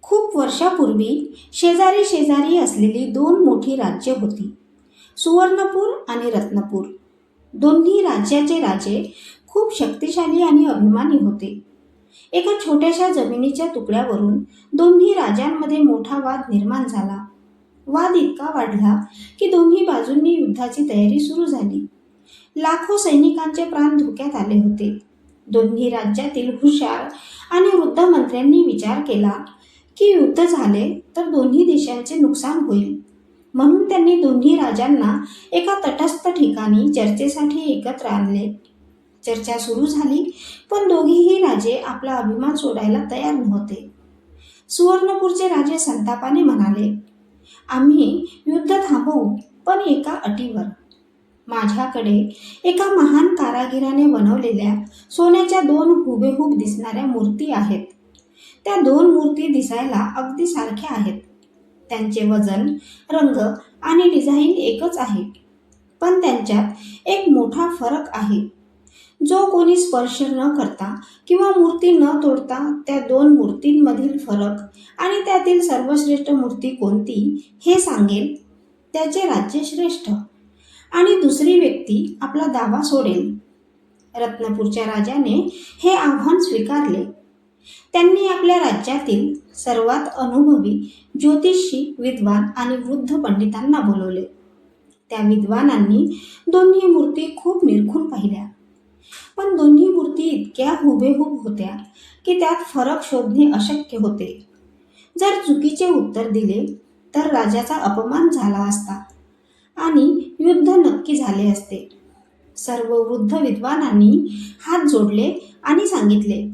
खूप वर्षापूर्वी शेजारी शेजारी असलेली दोन मोठी राज्ये होती, सुवर्णपूर आणि रत्नपूर. दोन्ही राज्याचे राजे खूप शक्तिशाली आणि अभिमानी होते. एका छोट्याशा जमिनीच्या तुकड्यावरून दोन्ही राजांमध्ये मोठा वाद निर्माण झाला. वाद इतका वाढला की दोन्ही बाजूंनी युद्धाची तयारी सुरू झाली. लाखो सैनिकांचे प्राण धोक्यात आले होते. दोन्ही राज्यातील हुशार आणि वृद्ध मंत्र्यांनी विचार केला की युद्ध झाले तर दोन्ही देशांचे नुकसान होईल. म्हणून त्यांनी दोन्ही राजांना एका तटस्थ ठिकाणी चर्चेसाठी एकत्र आणले. चर्चा सुरू झाली, पण दोघेही राजे आपला अभिमान सोडायला तयार नव्हते. सुवर्णपूरचे राजे संतापाने म्हणाले, आम्ही युद्ध थांबवू, पण एका अटीवर. माझ्याकडे एका महान कारागिराने बनवलेल्या सोन्याच्या दोन हुबेहूब दिसणाऱ्या मूर्ती आहेत. त्या दोन मूर्ती दिसायला अगदी सारख्या आहेत. त्यांचे वजन, रंग आणि डिझाईन एकच आहे, पण त्यांच्यात एक मोठा फरक आहे. जो कोणी स्पर्श न करता किंवा मूर्ती न तोडता त्या दोन मूर्तींमधील फरक आणि त्यातील सर्वश्रेष्ठ मूर्ती कोणती हे सांगेल, त्याचे राज्य श्रेष्ठ आणि दुसरी व्यक्ती आपला दावा सोडेल. रत्नपूरच्या राजाने हे आव्हान स्वीकारले. त्यांनी आपल्या राज्यातील सर्वात अनुभवी ज्योतिषी, विद्वान आणि वृद्ध पंडितांना बोलवले. त्या विद्वानांनी दोन्ही मूर्ती खूप निरखून पाहिल्या, पण दोन्ही मूर्ती इतक्या हुबेहूब होत्या की त्यात फरक शोधणे अशक्य होते. जर चुकीचे उत्तर दिले तर राजाचा अपमान झाला असता आणि युद्ध नक्की झाले असते. सर्व वृद्ध विद्वानांनी हात जोडले आणि सांगितले,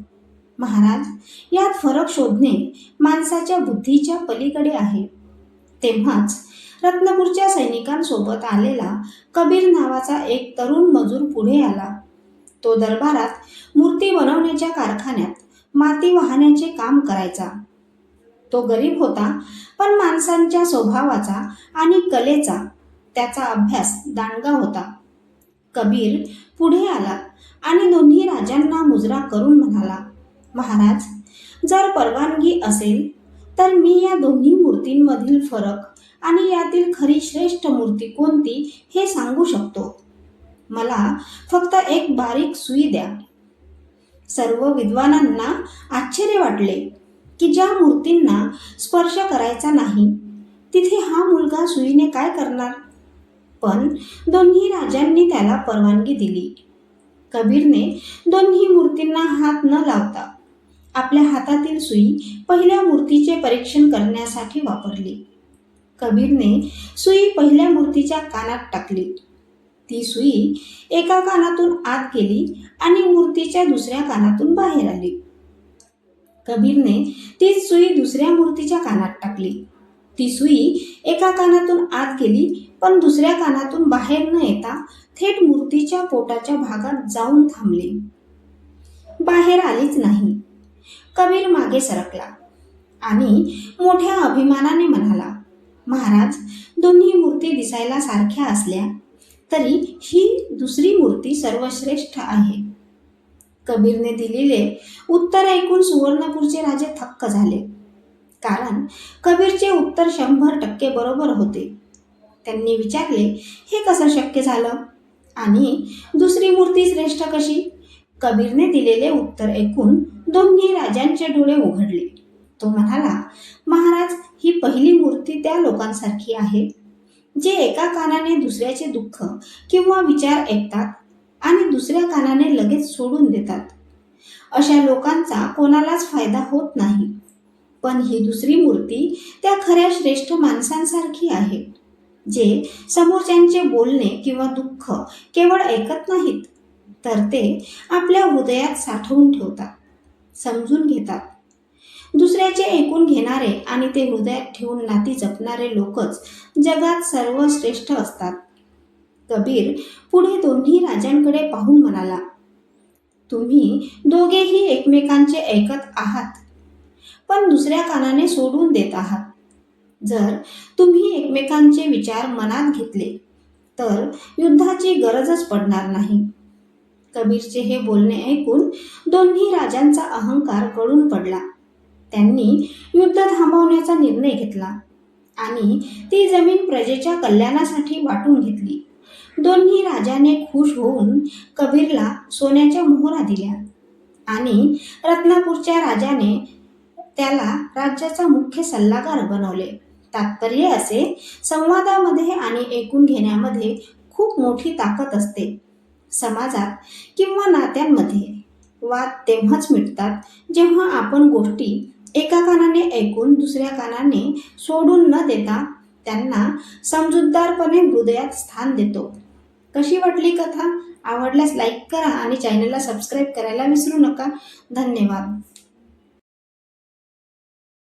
महाराज, यात फरक शोधणे माणसाच्या बुद्धीच्या पलीकडे आहे. तेव्हाच रत्नपूरच्या सैनिकांसोबत आलेला कबीर नावाचा एक तरुण मजूर पुढे आला. तो दरबारात मूर्ती बनवण्याच्या कारखान्यात माती वाहण्याचे काम करायचा. तो गरीब होता, पण माणसांच्या स्वभावाचा आणि कलेचा त्याचा अभ्यास दांडगा होता. कबीर पुढे आला आणि दोन्ही राजांना मुजरा करून म्हणाला, महाराज, जर परवानगी असेल तर मी या दोन्ही मूर्तींमधील फरक आणि यातील खरी श्रेष्ठ मूर्ती कोणती हे सांगू शकतो. मला फक्त एक बारीक सुई द्या. सर्व विद्वानांना आश्चर्य वाटले की ज्या मूर्तींना स्पर्श करायचा नाही तिथे हा मुलगा सुईने काय करणार. पण दोन्ही राजांनी त्याला परवानगी दिली. कबीरने दोन्ही मूर्तींना हात न लावता आपल्या हातातील सुई पहिल्या मूर्तीचे परीक्षण करण्यासाठी वापरली. कबीरने सुई पहिल्या मूर्तीच्या कानात टाकली. ती सुई एका कानातून आत गेली आणि मूर्तीच्या दुसऱ्या कानातून बाहेर आली. कबीरने तीच सुई दुसऱ्या मूर्तीच्या कानात टाकली. ती सुई एका कानातून आत गेली, पण दुसऱ्या कानातून बाहेर न येता थेट मूर्तीच्या पोटाच्या भागात जाऊन थांबली. बाहेर आलीच नाही. कबीर मागे सरकला आणि मोठ्या अभिमानाने म्हणाला, महाराज, दोन्ही मूर्ती दिसायला सारख्या असल्या तरी ही दुसरी मूर्ती सर्वश्रेष्ठ आहे. कबीरने दिलेले उत्तर ऐकून सुवर्णपूरचे राजे थक्क झाले, कारण कबीरचे उत्तर 100% बरोबर होते. त्यांनी विचारले, हे कसं शक्य झालं आणि दुसरी मूर्ती श्रेष्ठ कशी? कबीरने दिलेले उत्तर ऐकून दोन्ही राजांचे डोळे उघडले. तो म्हणाला, महाराज, ही पहिली मूर्ती त्या लोकांसारखी आहे जे एका कानाने दुसऱ्याचे दुःख किंवा विचार ऐकतात आणि दुसऱ्या कानाने लगेच सोडून देतात. अशा लोकांचा कोणालाच फायदा होत नाही. पण ही दुसरी मूर्ती त्या खऱ्या श्रेष्ठ माणसांसारखी आहे, जे समोरच्यांचे बोलणे किंवा दुःख केवळ ऐकत नाहीत, तर ते आपल्या हृदयात साठवून ठेवतात, समजून घेतात. दुसऱ्याचे ऐकून घेणारे आणि ते हृदयात ठेवून नाती जपणारे लोकच जगात सर्वश्रेष्ठ असतात. कबीर पुढे दोन्ही राजांकडे पाहून म्हणाला, तुम्ही दोघेही एकमेकांचे ऐकत आहात, पण दुसऱ्या कानाने सोडून देत आहात. जर तुम्ही एकमेकांचे विचार मनात घेतले तर युद्धाची गरजच पडणार नाही. कबीरचे हे बोलणे ऐकून दोन्ही राजांचा अहंकार गळून पडला. त्यांनी युद्ध थांबवण्याचा निर्णय घेतला आणि ती जमीन प्रजेच्या कल्याणासाठी वाटून घेतली. दोन्ही राजाने खुश होऊन कबीरला सोन्याच्या मोहरा दिल्या आणि रत्नापूरच्या राजाने त्याला राज्याचा मुख्य सल्लागार बनवले. तात्पर्य असे, संवादामध्ये आणि ऐकून घेण्यामध्ये खूप मोठी ताकद असते. समाजात किंवा नात्यांमध्ये वाद तेव्हाच मिटतात जेव्हा आपण गोष्टी एका कानाने ऐकून दुसऱ्या कानाने सोडून न देता त्यांना समजूतदारपणे हृदयात स्थान देतो. कशी वाटली कथा? आवडल्यास लाईक करा आणि चॅनलला सबस्क्राईब करायला विसरू नका. धन्यवाद.